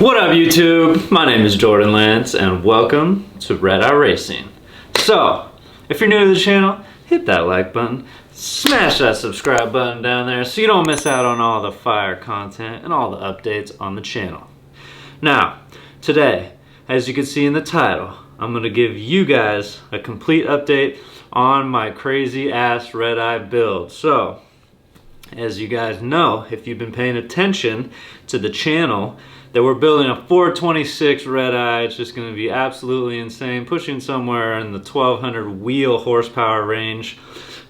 What up YouTube? My name is Jordan Lance and welcome to Redeye Racing. So, if you're new to the channel, hit that like button, smash that subscribe button down there so you don't miss out on all the fire content and all the updates on the channel. Now, today, as you can see in the title, I'm going to give you guys a complete update on my crazy ass Redeye build. So, as you guys know, if you've been paying attention to the channel, that we're building a 426 Redeye. It's just going to be absolutely insane, pushing somewhere in the 1200 wheel horsepower range.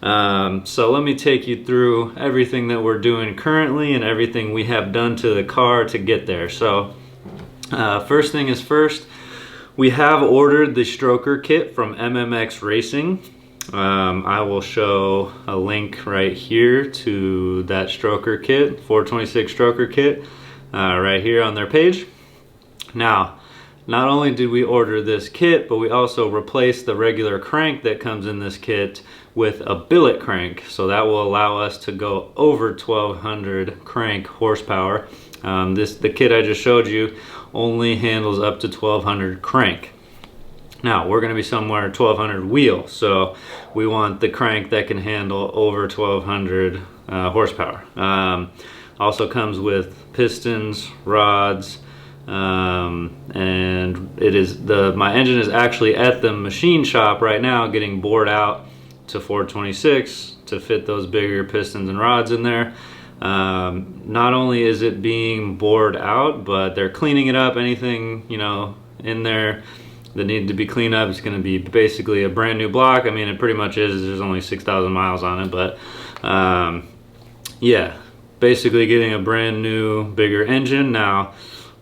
So let me take you through everything that we're doing currently and everything we have done to the car to get there. So first thing is first, we have ordered the stroker kit from MMX Racing. I will show a link right here to that stroker kit, 426 stroker kit. Right here on their page. Now, not only did we order this kit, but we also replaced the regular crank that comes in this kit with a billet crank. So that will allow us to go over 1200 crank horsepower. The kit I just showed you only handles up to 1200 crank. Now, we're going to be somewhere 1200 wheel, so we want the crank that can handle over 1200 horsepower. Also comes with pistons, rods, and it is my engine is actually at the machine shop right now getting bored out to 426 to fit those bigger pistons and rods in there. Not only is it being bored out, but they're cleaning it up. Anything, you know, in there that needed to be cleaned up is going to be basically a brand new block. I mean, it pretty much is. There's only 6,000 miles on it, but yeah. Basically getting a brand new bigger engine. Now,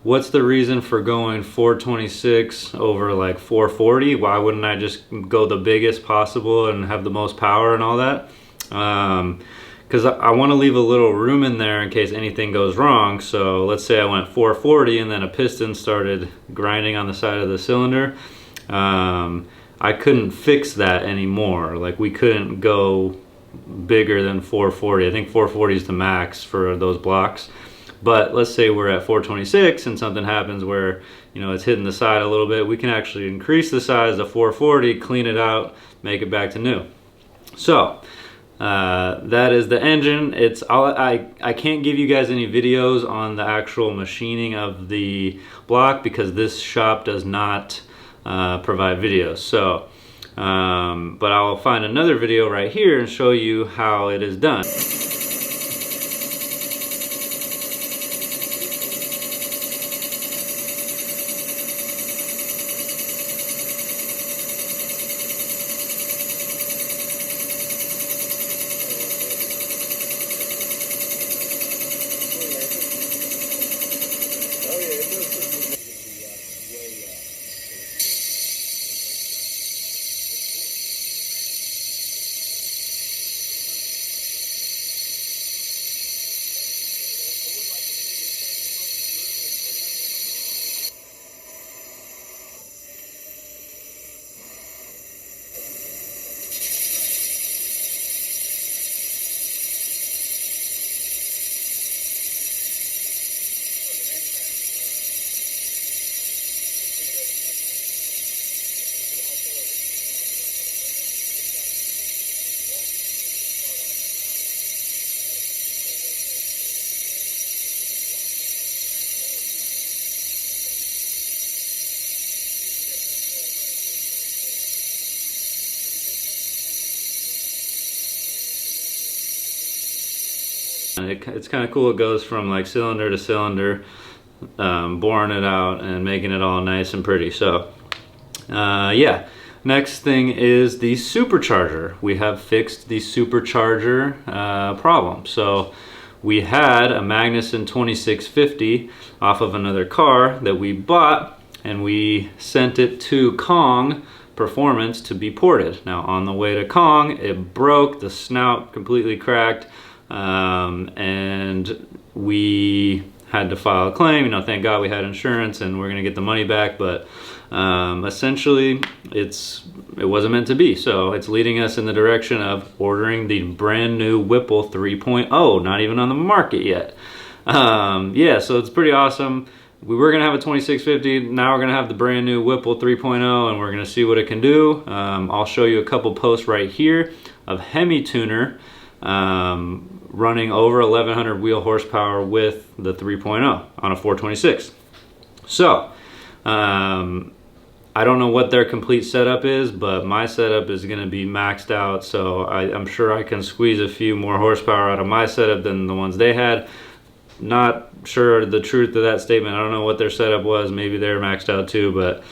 what's the reason for going 426 over like 440? Why wouldn't I just go the biggest possible and have the most power and all that? Because I want to leave a little room in there in case anything goes wrong. So let's say I went 440 and then a piston started grinding on the side of the cylinder. I couldn't fix that anymore. Like, we couldn't go bigger than 440. I think 440 is the max for those blocks. But let's say we're at 426 and something happens where, you know, it's hitting the side a little bit. We can actually increase the size of 440, clean it out, make it back to new. So that is the engine. It's all I can't give you guys any videos on the actual machining of the block because this shop does not provide videos. So but I'll find another video right here and show you how it is done. It's kind of cool. It goes from like cylinder to cylinder, boring it out and making it all nice and pretty. So yeah, next thing is the supercharger. We have fixed the supercharger problem. So we had a Magnuson 2650 off of another car that we bought, and we sent it to Kong Performance to be ported. Now on the way to Kong, it broke, the snout completely cracked. And we had to file a claim. You know, thank God we had insurance and we're gonna get the money back, but essentially it wasn't meant to be. So it's leading us in the direction of ordering the brand new Whipple 3.0, not even on the market yet. Yeah, so it's pretty awesome. we were gonna have a 2650. Now we're gonna have the brand new Whipple 3.0, and we're gonna see what it can do. I'll show you a couple posts right here of Hemi tuner running over 1100 wheel horsepower with the 3.0 on a 426. So I don't know what their complete setup is, but my setup is going to be maxed out, so I'm sure I can squeeze a few more horsepower out of my setup than the ones they had. Not sure the truth of that statement. I don't know what their setup was. Maybe they're maxed out too, but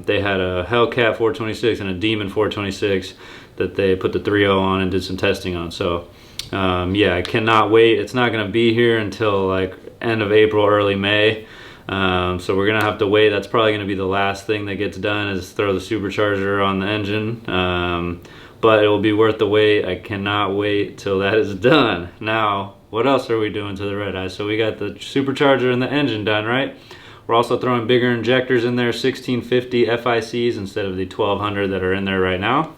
they had a Hellcat 426 and a Demon 426 that they put the 3.0 on and did some testing on. So yeah, I cannot wait. It's not going to be here until like end of April, early May. So we're gonna have to wait. That's probably gonna be the last thing that gets done, is throw the supercharger on the engine. But it will be worth the wait. I cannot wait till that is done. Now, what else are we doing to the Redeye? So we got the supercharger and the engine done, right? We're also throwing bigger injectors in there, 1650 FICs instead of the 1200 that are in there right now.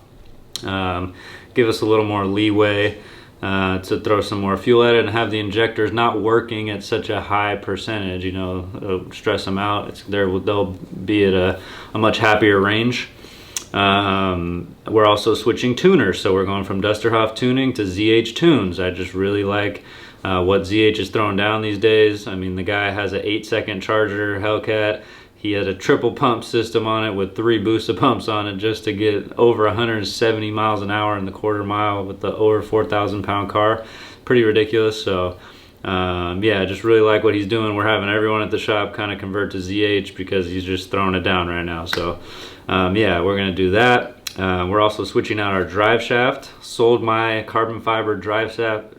Give us a little more leeway to throw some more fuel at it and have the injectors not working at such a high percentage. You know, it'll stress them out. They'll be at a much happier range. We're also switching tuners, so we're going from Dusterhoff tuning to ZH tunes. I just really like what ZH is throwing down these days. I mean, the guy has an 8-second charger Hellcat. He has a triple pump system on it with 3 booster pumps on it just to get over 170 miles an hour in the quarter mile with the over 4,000 pound car. Pretty ridiculous. So yeah, I just really like what he's doing. We're having everyone at the shop kind of convert to ZH because he's just throwing it down right now. So yeah, we're gonna do that. We're also switching out our drive shaft. Sold my carbon fiber drive shaft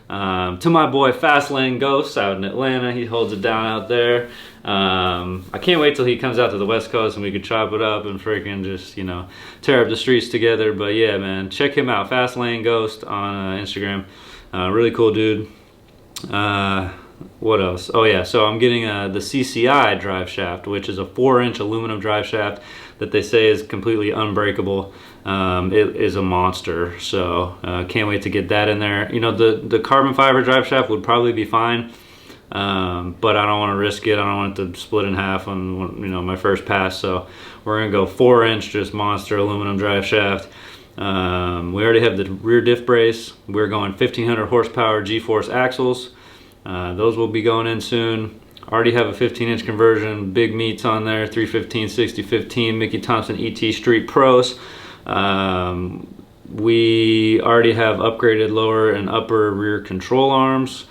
to my boy Fastlane Ghost out in Atlanta. He holds it down out there. I can't wait till he comes out to the West Coast and we could chop it up and freaking just, you know, tear up the streets together. But yeah, man, check him out, Fastlane Ghost on Instagram. Really cool dude. What else? Oh yeah, so I'm getting the CCI drive shaft, which is a 4-inch aluminum drive shaft that they say is completely unbreakable. It is a monster, so can't wait to get that in there. You know, the carbon fiber drive shaft would probably be fine, but I don't want to risk it. I don't want it to split in half on, you know, my first pass. So we're gonna go 4-inch, just monster aluminum drive shaft. We already have the rear diff brace. We're going 1500 horsepower G-force axles. Those will be going in soon. Already have a 15-inch conversion, big meats on there, 315, 6015, Mickey Thompson ET Street Pros. We already have upgraded lower and upper rear control arms.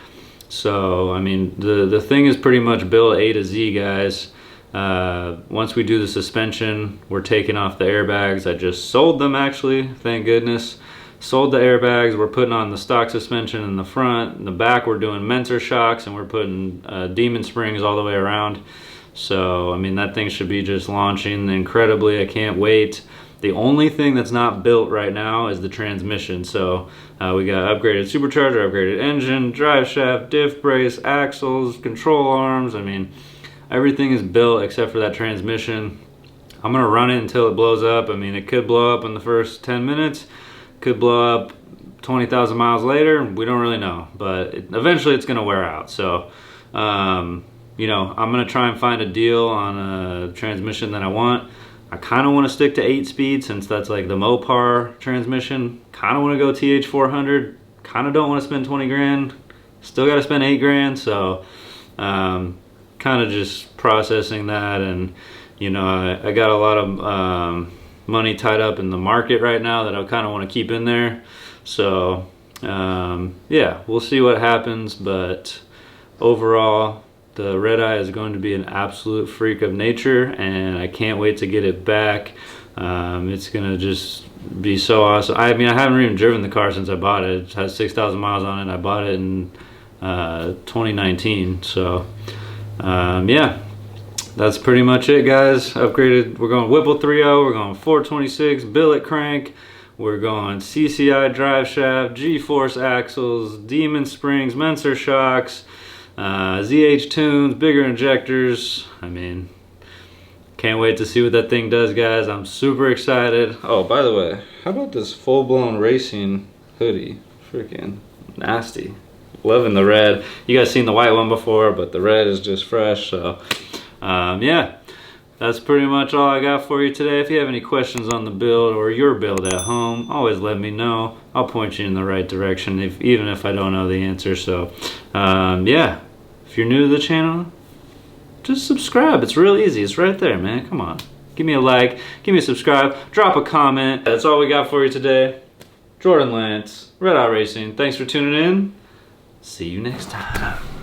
So, I mean, the thing is pretty much built A to Z, guys. Once we do the suspension, we're taking off the airbags. I just sold them, actually, thank goodness. Sold the airbags. We're putting on the stock suspension in the front. In the back, we're doing Mentor shocks, and we're putting Demon springs all the way around. So, I mean, that thing should be just launching incredibly. I can't wait. The only thing that's not built right now is the transmission. So we got upgraded supercharger, upgraded engine, drive shaft, diff brace, axles, control arms. I mean, everything is built except for that transmission. I'm gonna run it until it blows up. I mean, it could blow up in the first 10 minutes, could blow up 20,000 miles later. We don't really know, but eventually it's gonna wear out. So, you know, I'm gonna try and find a deal on a transmission that I want. I kind of want to stick to 8-speed since that's like the Mopar transmission. Kind of want to go TH400. Kind of don't want to spend 20 grand. Still got to spend 8 grand. So kind of just processing that. And, you know, I got a lot of money tied up in the market right now that I kind of want to keep in there. So yeah, we'll see what happens. But overall, the Redeye is going to be an absolute freak of nature, and I can't wait to get it back. It's gonna just be so awesome. I mean, I haven't even driven the car since I bought it. It has 6,000 miles on it, and I bought it in 2019. So yeah, that's pretty much it, guys. Upgraded. We're going Whipple 3.0. We're going 426 billet crank. We're going CCI drive shaft, G-force axles, Demon springs, Mentor shocks, ZH tunes, bigger injectors. I mean, can't wait to see what that thing does, guys. I'm super excited. Oh, by the way, how about this full-blown racing hoodie? Freaking nasty. loving the red. You guys seen the white one before, but the red is just fresh. So yeah, that's pretty much all I got for you today. If you have any questions on the build or your build at home, always let me know. I'll point you in the right direction, even if I don't know the answer. So yeah, if you're new to the channel, just subscribe. It's real easy. It's right there, man. Come on. Give me a like, give me a subscribe, drop a comment. That's all we got for you today. Jordan Lance, Redeye Racing. Thanks for tuning in. See you next time.